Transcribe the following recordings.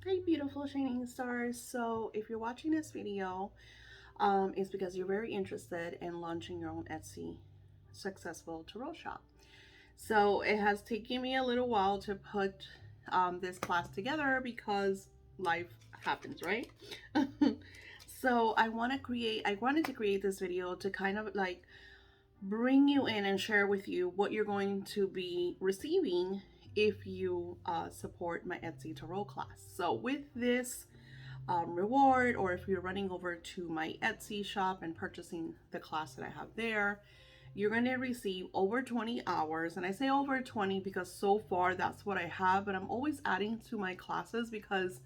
Hi, beautiful shining stars. So, if you're watching this video, it's because you're very interested in launching your own Etsy successful tarot shop. So, it has taken me a little while to put this class together because life happens, right? So, I wanted to create this video to kind of like bring you in and share with you what you're going to be receiving if you support my Etsy tarot class. So with this reward, or if you're running over to my Etsy shop and purchasing the class that I have there, you're going to receive over 20 hours. And I say over 20 because so far that's what I have, but I'm always adding to my classes because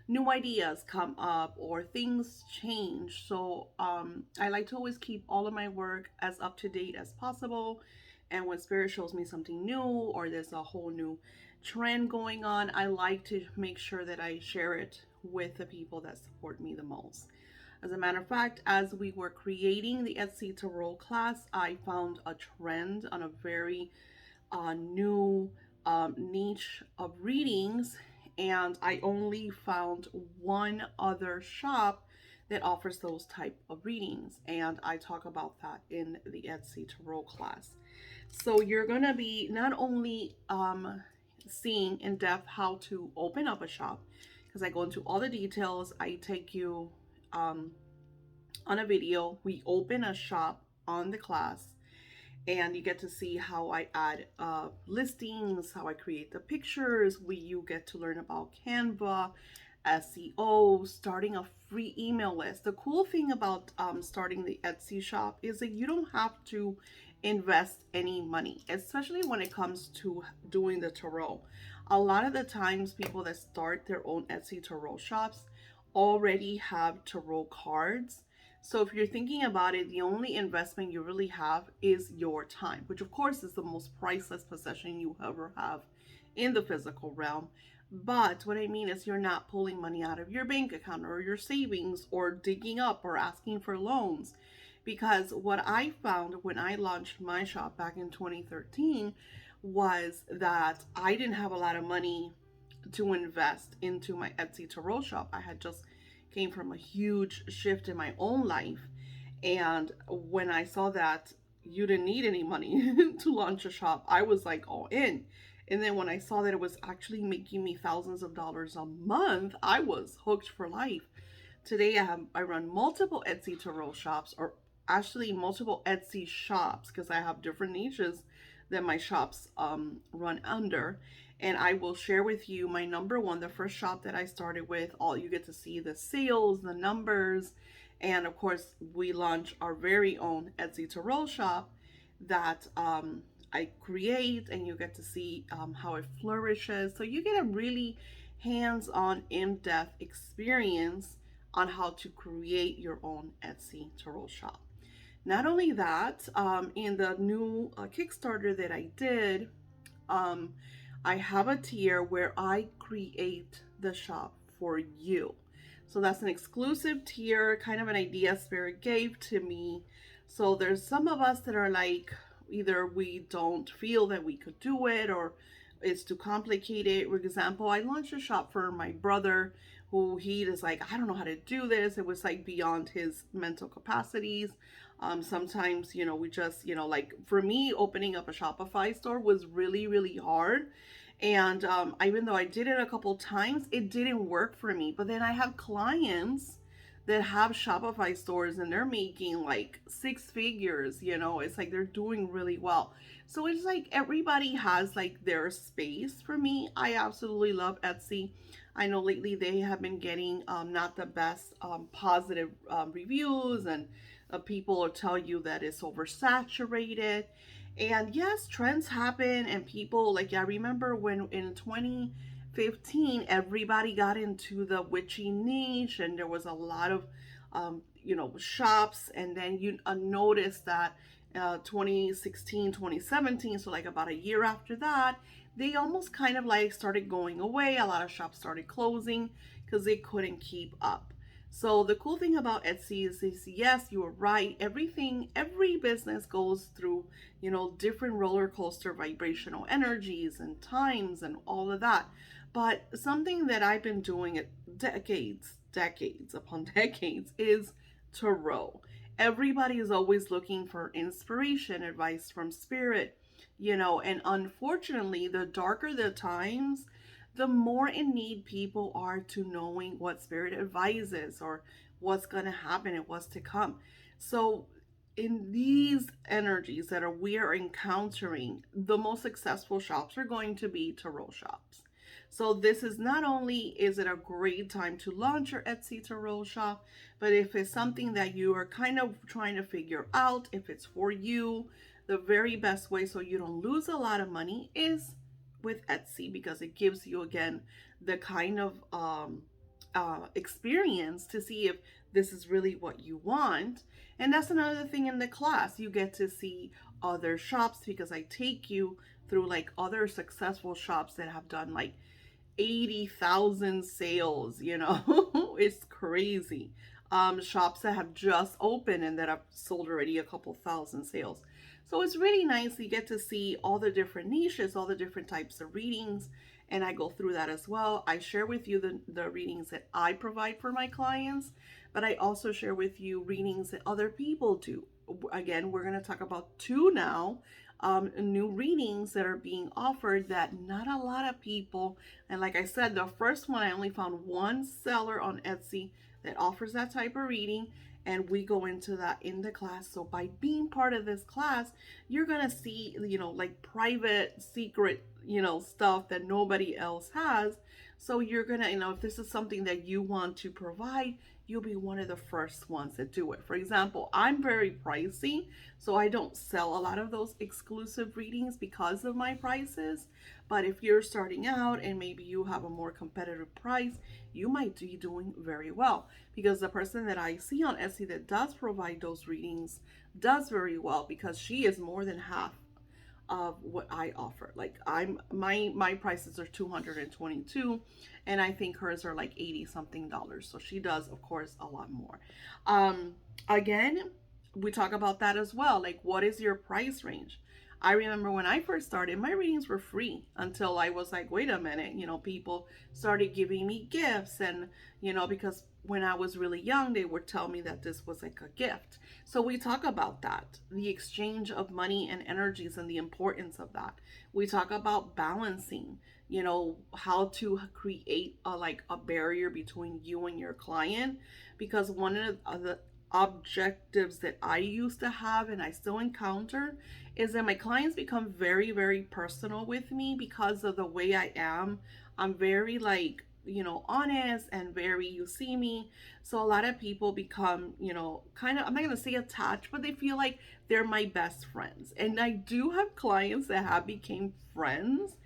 new ideas come up or things change. So I like to always keep all of my work as up to date as possible. And when spirit shows me something new or there's a whole new trend going on, I like to make sure that I share it with the people that support me the most. As a matter of fact, as we were creating the Etsy Tarot class, I found a trend on a very new niche of readings, and I only found one other shop that offers those type of readings, and I talk about that in the Etsy Tarot class. So you're gonna be not only seeing in depth how to open up a shop, because I go into all the details. I take you on a video. We open a shop on the class, and you get to see how I add listings, how I create the pictures. You get to learn about Canva, SEO, starting a free email list. The cool thing about starting the Etsy shop is that you don't have to invest any money, especially when it comes to doing the tarot. A lot of the times, people that start their own Etsy tarot shops already have tarot cards. So if you're thinking about it, the only investment you really have is your time, which of course is the most priceless possession you ever have in the physical realm. But what I mean is you're not pulling money out of your bank account or your savings or digging up or asking for loans. Because what I found when I launched my shop back in 2013 was that I didn't have a lot of money to invest into my Etsy tarot shop. I had just came from a huge shift in my own life. And when I saw that you didn't need any money to launch a shop, I was like all in. And then when I saw that it was actually making me thousands of dollars a month, I was hooked for life. Today I run multiple Etsy tarot shops, or actually multiple Etsy shops, because I have different niches that my shops run under. And I will share with you my number one, the first shop that I started with. All you get to see the sales, the numbers, and of course we launch our very own Etsy tarot shop that I create, and you get to see how it flourishes. So you get a really hands-on, in-depth experience on how to create your own Etsy tarot shop. Not only that, in the new Kickstarter that I did, um, I have a tier where I create the shop for you. So that's an exclusive tier, kind of an idea Spirit gave to me. So there's some of us that are like, either we don't feel that we could do it, or it's too complicated. For example, I launched a shop for my brother who he is like, I don't know how to do this. It was like beyond his mental capacities. Sometimes, we just, like for me, opening up a Shopify store was really, really hard. And even though I did it a couple times, it didn't work for me. But then I have clients that have Shopify stores and they're making like six figures, it's like they're doing really well. So it's like everybody has like their space. For me, I absolutely love Etsy. I know lately they have been getting not the best positive reviews, and people will tell you that it's oversaturated. And yes, trends happen, and people, like, I remember when in 2015 everybody got into the witchy niche, and there was a lot of shops. And then you notice that 2016, 2017, so like about a year after that, they almost kind of like started going away. A lot of shops started closing because they couldn't keep up. So the cool thing about Etsy is yes, you are right. Every business goes through, different roller coaster vibrational energies and times and all of that. But something that I've been doing it decades upon decades is tarot. Everybody is always looking for inspiration, advice from spirit, and unfortunately, the darker the times, the more in need people are to knowing what spirit advises or what's going to happen and what's to come. So, in these energies that we are encountering, the most successful shops are going to be tarot shops. So this is not only is it a great time to launch your Etsy tarot shop, but if it's something that you are kind of trying to figure out, if it's for you, the very best way so you don't lose a lot of money is with Etsy, because it gives you again the kind of experience to see if this is really what you want. And that's another thing in the class. You get to see other shops because I take you through like other successful shops that have done like 80,000 sales, it's crazy. Shops that have just opened and that have sold already a couple thousand sales. So it's really nice. You get to see all the different niches, all the different types of readings, and I go through that as well. I share with you the readings that I provide for my clients, but I also share with you readings that other people do. Again, we're going to talk about two now, new readings that are being offered that not a lot of people, and like I said, the first one I only found one seller on Etsy that offers that type of reading, and we go into that in the class. So by being part of this class, you're gonna see, like private secret, stuff that nobody else has. So you're gonna, if this is something that you want to provide, you'll be one of the first ones that do it. For example, I'm very pricey, so I don't sell a lot of those exclusive readings because of my prices. But if you're starting out and maybe you have a more competitive price, you might be doing very well, because the person that I see on Etsy that does provide those readings does very well, because she is more than half of what I offer. Like my prices are 222, and I think hers are like 80 something dollars. So she does of course a lot more. Again, we talk about that as well. Like, what is your price range? I remember when I first started, my readings were free until I was like, wait a minute, people started giving me gifts. And, because when I was really young, they would tell me that this was like a gift. So we talk about that, the exchange of money and energies and the importance of that. We talk about balancing, how to create a barrier between you and your client, because one of the objectives that I used to have and I still encounter is that my clients become very, very personal with me because of the way I am. I'm very honest and very, you see me. So a lot of people become, kind of, I'm not going to say attached, but they feel like they're my best friends. And I do have clients that have became friends,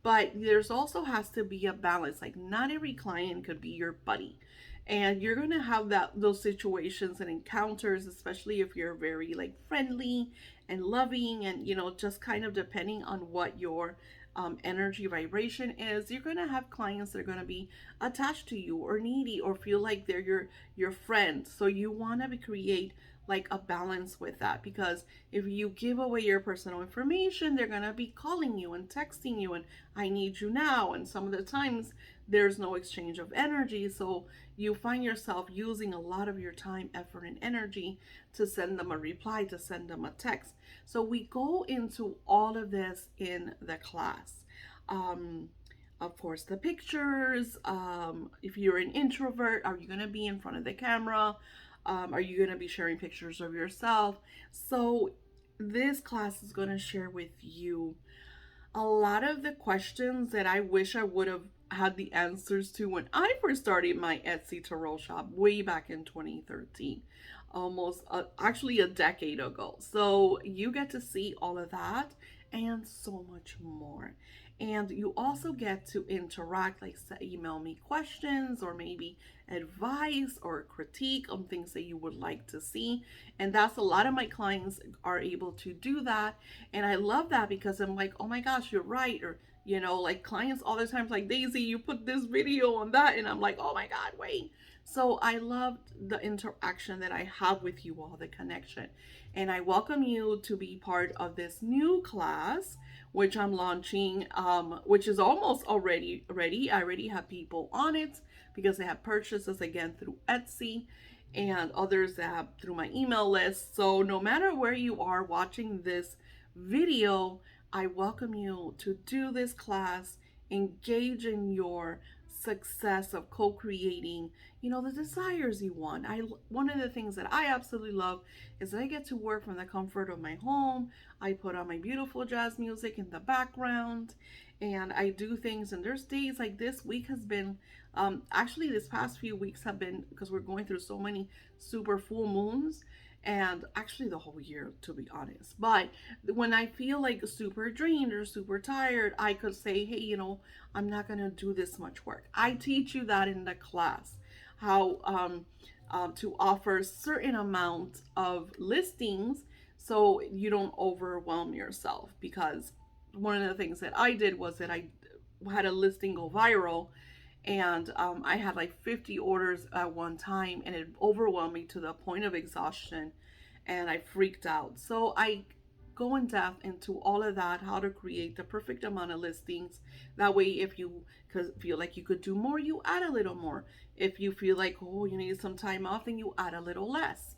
but there's also has to be a balance. Like, not every client could be your buddy, and you're going to have those situations and encounters, especially if you're very like friendly and loving, and just kind of depending on what your energy vibration is. You're going to have clients that are going to be attached to you or needy or feel like they're your friend. So you want to create like a balance with that, because if you give away your personal information, they're going to be calling you and texting you and I need you now, and some of the times there's no exchange of energy. So you find yourself using a lot of your time, effort, and energy to send them a reply, to send them a text. So we go into all of this in the class. Of course, the pictures. If you're an introvert, are you going to be in front of the camera? Are you going to be sharing pictures of yourself? So this class is going to share with you a lot of the questions that I wish I would have had the answers to when I first started my Etsy tarot shop way back in 2013, almost actually a decade ago. So you get to see all of that and so much more. And you also get to interact, like email me questions or maybe advice or critique on things that you would like to see. And that's a lot of my clients are able to do that. And I love that because I'm like, oh my gosh, you're right. Or, like clients all the time, like, Daisy, you put this video on that. And I'm like, oh my God, wait. So I loved the interaction that I have with you all, the connection. And I welcome you to be part of this new class, which I'm launching, which is almost already ready. I already have people on it because they have purchases again through Etsy and others that have through my email list. So no matter where you are watching this video, I welcome you to do this class, engage in your success of co-creating, the desires you want. One of the things that I absolutely love is that I get to work from the comfort of my home. I put on my beautiful jazz music in the background and I do things, and there's days like this week has been actually this past few weeks have been, because we're going through so many super full moons, and actually the whole year to be honest. But when I feel like super drained or super tired, I could say, hey, I'm not going to do this much work. I teach you that in the class, how to offer certain amount of listings so you don't overwhelm yourself. Because one of the things that I did was that I had a listing go viral, and I had like 50 orders at one time, and it overwhelmed me to the point of exhaustion, and I freaked out. So I go in depth into all of that, how to create the perfect amount of listings. That way, if you feel like you could do more, you add a little more. If you feel like, oh, you need some time off, then you add a little less.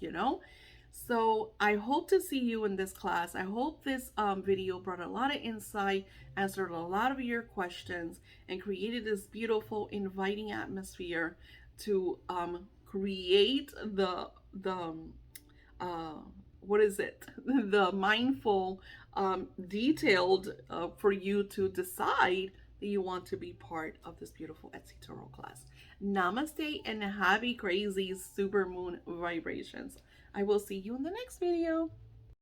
So I hope to see you in this class. I hope this video brought a lot of insight, answered a lot of your questions, and created this beautiful, inviting atmosphere to create the uh, what is it? The mindful, detailed for you to decide that you want to be part of this beautiful Etsy Tarot class. Namaste and happy crazy super moon vibrations. I will see you in the next video.